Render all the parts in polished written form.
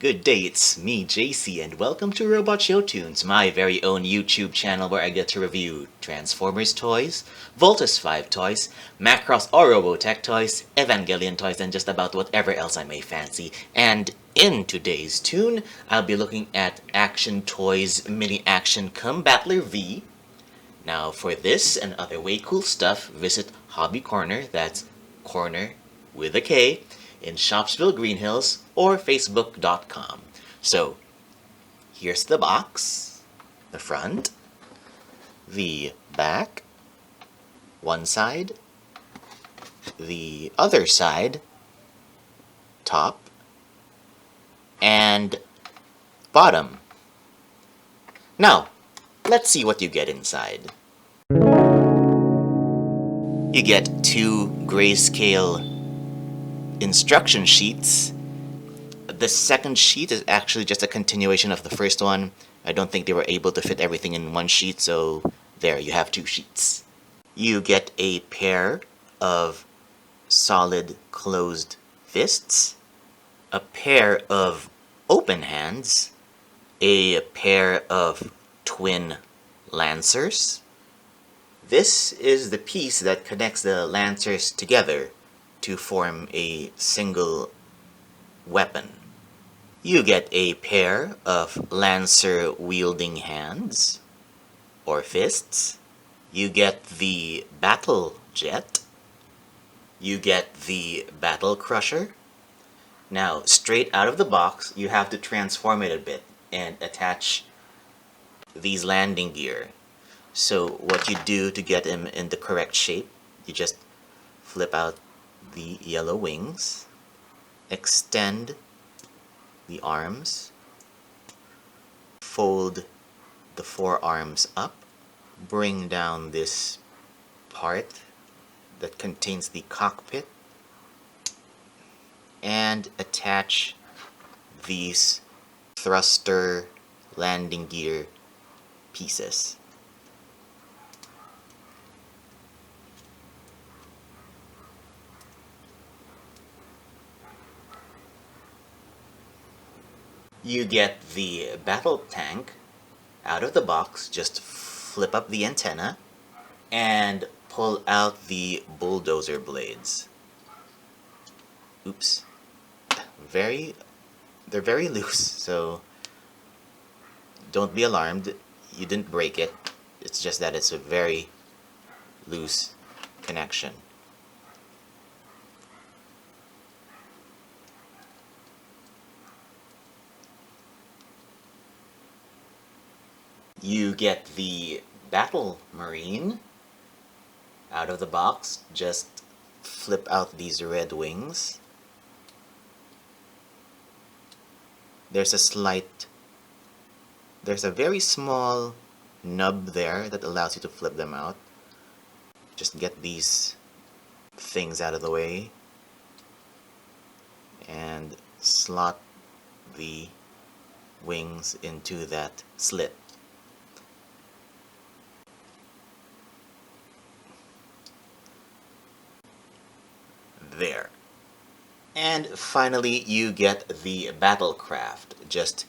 Good day, it's me, Jaycee, and welcome to Robot Show Tunes, my very own YouTube channel where I get to review Transformers toys, Voltus 5 toys, Macross or Robotech toys, Evangelion toys, and just about whatever else I may fancy. And in today's tune, I'll be looking at Action Toys Mini Action Combattler V. Now for this and other way cool stuff, visit Hobby Korner, that's corner with a K, in Shoppesville, Greenhills, or Facebook.com. So, here's the box, the front, the back, one side, the other side, top, and bottom. Now, let's see what you get inside. You get two grayscale instruction sheets. The second sheet is actually just a continuation of the first one. I don't think they were able to fit everything in one sheet, so there, you have two sheets. You get a pair of solid closed fists, a pair of open hands, a pair of twin lancers. This is the piece that connects the lancers together to form a single weapon. You get a pair of lancer-wielding hands, or fists. You get the battle jet. You get the battle crusher. Now, straight out of the box, you have to transform it a bit and attach these landing gear. So what you do to get them in the correct shape, you just flip out the yellow wings, extend the arms, fold the forearms up, bring down this part that contains the cockpit, and attach these thruster landing gear pieces. You get the battle tank out of the box, just flip up the antenna and pull out the bulldozer blades. Oops. They're very loose, so don't be alarmed. You didn't break it. It's just that it's a very loose connection. You get the Battle Marine out of the box. Just flip out these red wings. There's a very small nub there that allows you to flip them out. Just get these things out of the way and slot the wings into that slit. There. And finally, you get the Battlecraft. Just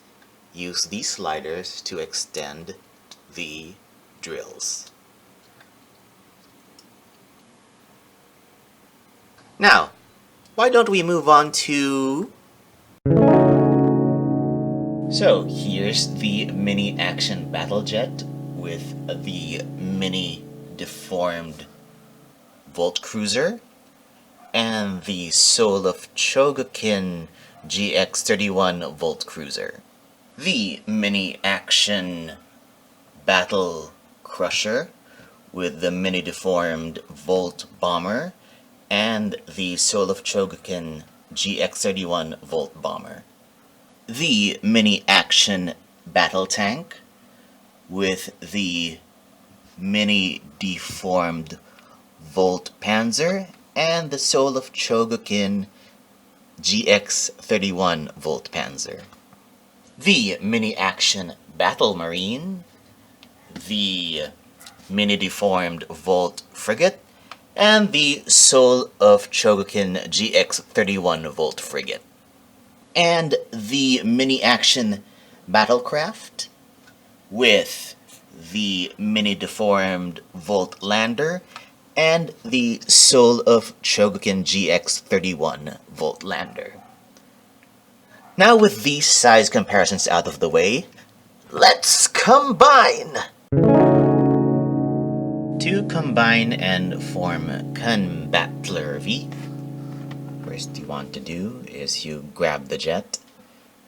use these sliders to extend the drills. Now, why don't we move on to... So, here's the Mini Action Battlejet with the Mini Deformed Volt Cruiser and the Soul of Chogokin GX31 Volt Cruiser. The Mini Action Battle Crusher with the Mini Deformed Volt Bomber and the Soul of Chogokin GX31 Volt Bomber. The Mini Action Battle Tank with the Mini Deformed Volt Panzer and the Soul of Chogokin GX31 Volt Panzer. The Mini Action Battle Marine, the Mini Deformed Volt Frigate, and the Soul of Chogokin GX31 Volt Frigate. and the mini action battlecraft with the mini deformed Volt Lander and the Soul of Chogokin GX31 Volt Lander. Now with these size comparisons out of the way, let's combine! To combine and form Combattler V, first you want to do is you grab the jet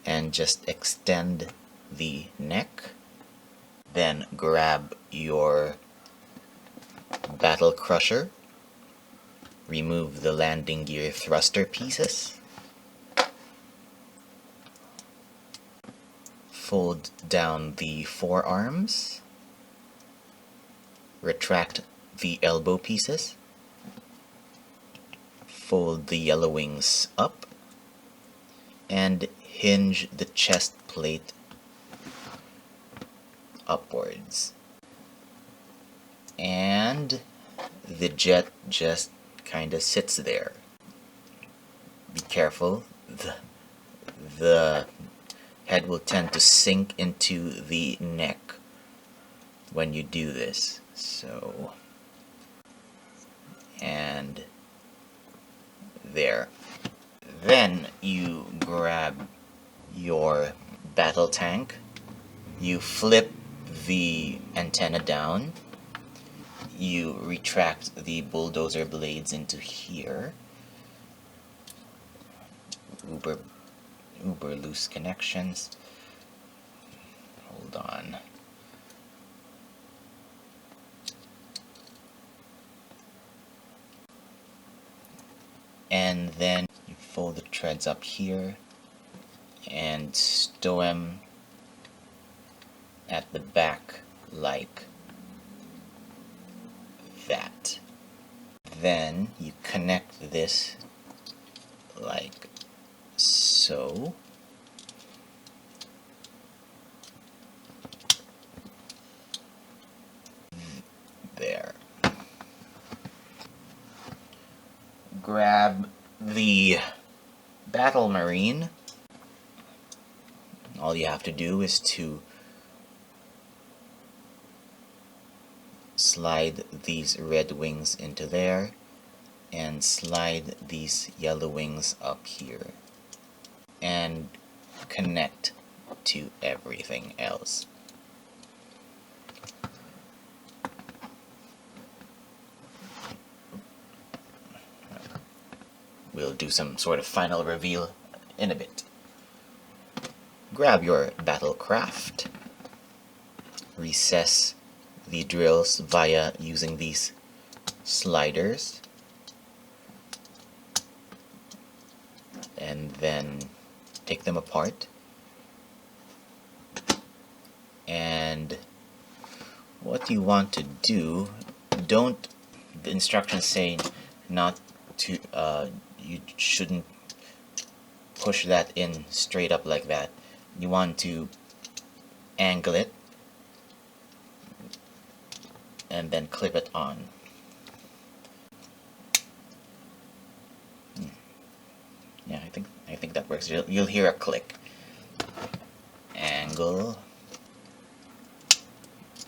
and just extend the neck. Then grab your Battle Crusher, remove the landing gear thruster pieces, fold down the forearms, retract the elbow pieces, fold the yellow wings up, and hinge the chest plate upwards. And the jet just kinda sits there. Be careful, the head will tend to sink into the neck when you do this. So, and there. Then you grab your battle tank, you flip the antenna down, you retract the bulldozer blades into here, uber loose connections, hold on, and then you fold the treads up here and stow them at the back like that. Then you connect this like so. There. Grab the Battle Marine. All you have to do is to slide these red wings into there and slide these yellow wings up here and connect to everything else. We'll do some sort of final reveal in a bit. Grab your battlecraft, recess the drills via using these sliders, and then take them apart. And what you want to do, the instructions say not to, you shouldn't push that in straight up like that. You want to angle it and then clip it on. Yeah, I think that works. You'll hear a click. Angle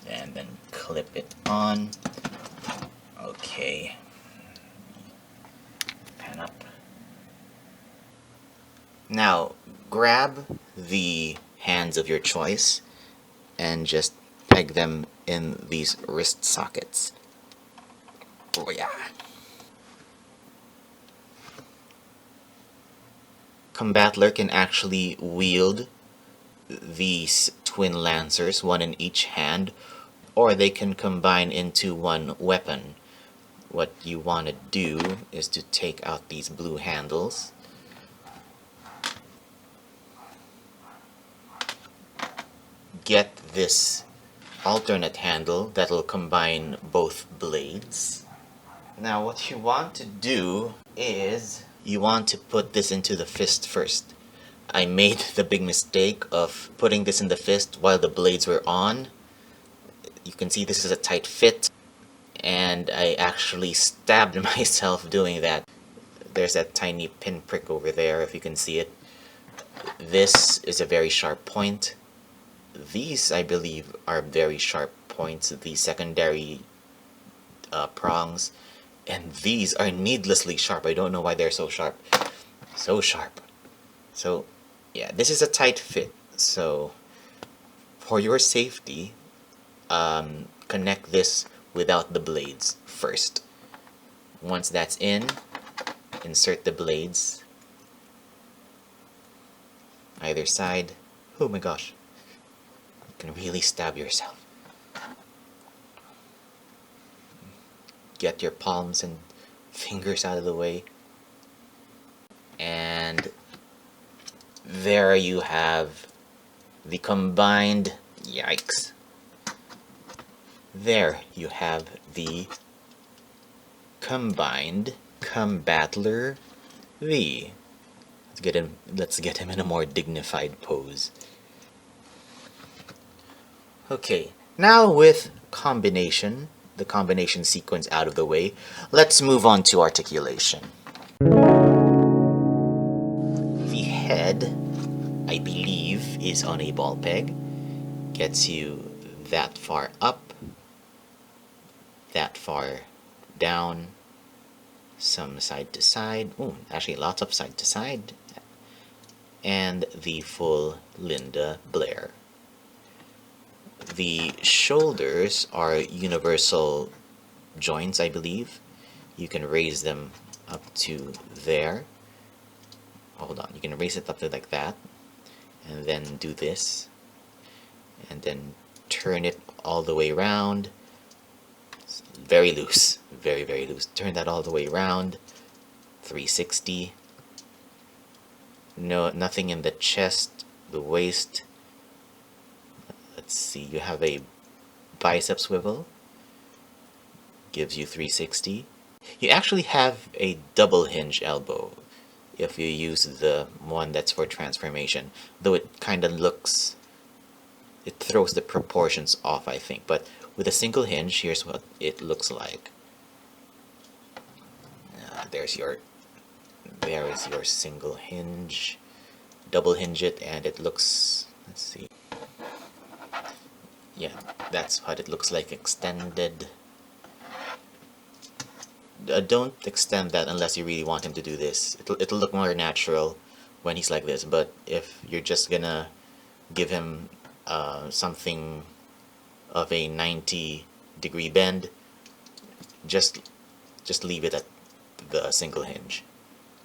and then clip it on. Okay. Pan up. Now grab the hands of your choice and just peg them in these wrist sockets. Oh yeah. Combattler can actually wield these twin lancers, one in each hand, or they can combine into one weapon. What you want to do is to take out these blue handles, get this alternate handle that'll combine both blades. Now what you want to do is you want to put this into the fist first. I made the big mistake of putting this in the fist while the blades were on. You can see this is a tight fit, and I actually stabbed myself doing that. There's that tiny pinprick over there, if you can see it. This is a very sharp point. These, I believe, are very sharp points, the secondary prongs. And these are needlessly sharp. I don't know why they're so sharp. So sharp. So, yeah, this is a tight fit. So, for your safety, connect this without the blades first. Once that's in, insert the blades either side. Oh my gosh. You can really stab yourself. Get your palms and fingers out of the way. And there you have the combined, yikes. There you have the combined Combattler V. Let's get him in a more dignified pose. Okay, now with the combination sequence out of the way, let's move on to articulation. The head, I believe, is on a ball peg. Gets you that far up, that far down, some side to side. Oh, actually lots of side to side. And the full Linda Blair. The shoulders are universal joints, I believe. You can raise them up to there. Hold on, you can raise it up to like that. And then do this. And then turn it all the way around. It's very loose, very, very loose. Turn that all the way around. 360. No, nothing in the chest, the waist. Let's see, you have a bicep swivel. Gives you 360. You actually have a double hinge elbow if you use the one that's for transformation. Though it kind of looks, it throws the proportions off, I think. But with a single hinge, here's what it looks like. There is your single hinge. Double hinge it and it looks, let's see. Yeah, that's what it looks like extended. Don't extend that unless you really want him to do this. It'll look more natural when he's like this. But if you're just gonna give him something of a 90-degree bend, just leave it at the single hinge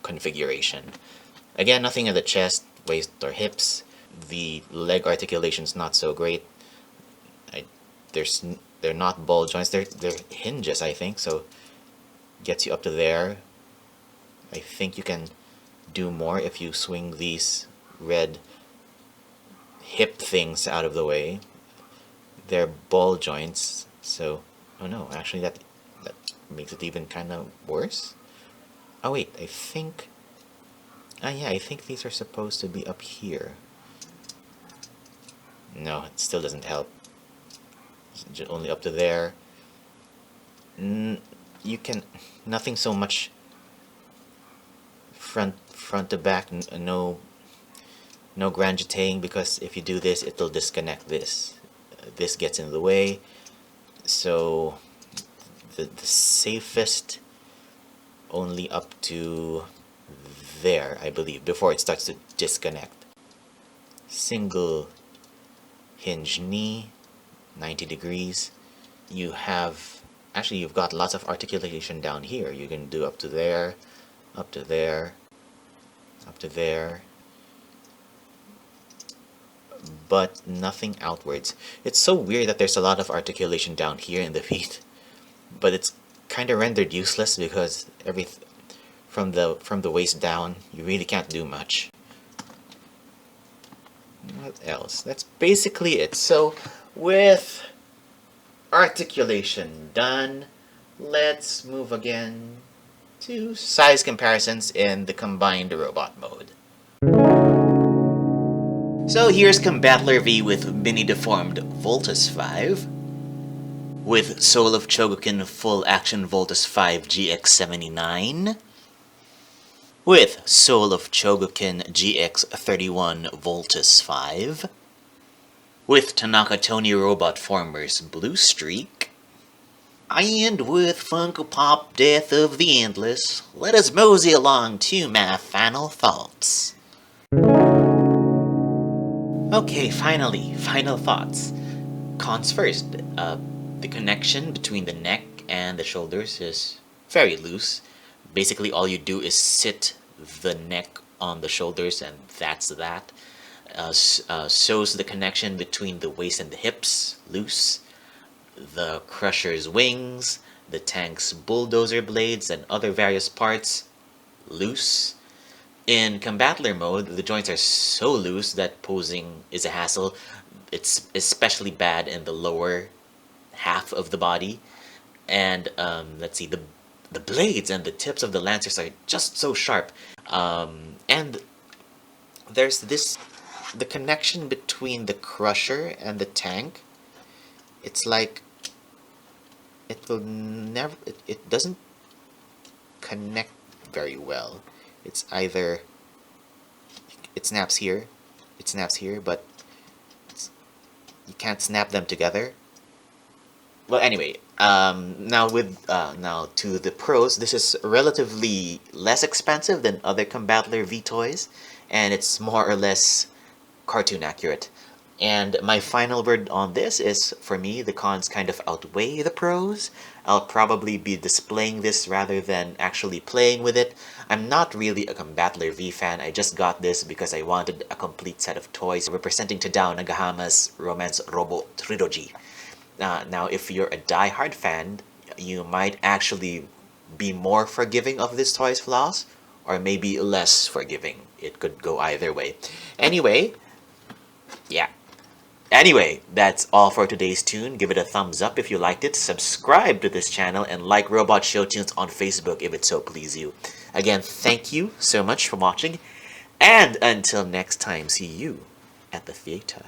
configuration. Again, nothing at the chest, waist, or hips. The leg articulation's not so great. They're not ball joints. They're hinges, I think. So gets you up to there. I think you can do more if you swing these red hip things out of the way. They're ball joints. So, oh no, actually that makes it even kind of worse. Oh wait, I think. Yeah, I think these are supposed to be up here. No, it still doesn't help. It's only up to there. You can, nothing so much front to back. No granditating, because if you do this, it'll disconnect this. This gets in the way. So the safest only up to there, I believe, before it starts to disconnect. Single hinge knee, 90 degrees. You have, actually you've got lots of articulation down here. You can do up to there, up to there, up to there, but nothing outwards. It's so weird that there's a lot of articulation down here in the feet, but it's kind of rendered useless because from the waist down, you really can't do much. What else? That's basically it. So with articulation done, let's move again to size comparisons in the combined robot mode. So here's Combattler V with Mini Deformed Voltus 5, with Soul of Chogokin Full Action Voltus 5 GX79, with Soul of Chogokin GX31 Voltus 5, with Tanaka Tony Robot Formers Blue Streak, and with Funko Pop Death of the Endless. Let us mosey along to my final thoughts. Okay, finally, final thoughts. Cons first. The connection between the neck and the shoulders is very loose. Basically, all you do is sit the neck on the shoulders, and that's that. Shows the connection between the waist and the hips, loose. The crusher's wings, the tank's bulldozer blades, and other various parts, loose. In Combattler mode, the joints are so loose that posing is a hassle. It's especially bad in the lower half of the body. And let's see, the blades and the tips of the lancers are just so sharp. And there's the connection between the crusher and the tank. It's like it doesn't connect very well. It's either it snaps here, but you can't snap them together. Well, anyway, now to the pros. This is relatively less expensive than other Combattler V toys, and it's more or less cartoon accurate. And my final word on this is, for me, the cons kind of outweigh the pros. I'll probably be displaying this rather than actually playing with it. I'm not really a Combattler V fan. I just got this because I wanted a complete set of toys representing Tadao Nagahama's Romance Robo Trilogy. Now, if you're a die-hard fan, you might actually be more forgiving of this toy's flaws, or maybe less forgiving. It could go either way. Anyway, that's all for today's tune. Give it a thumbs up if you liked it, subscribe to this channel, and like Robot Show Tunes on Facebook if it so please you. Again, thank you so much for watching, and until next time, see you at the theater.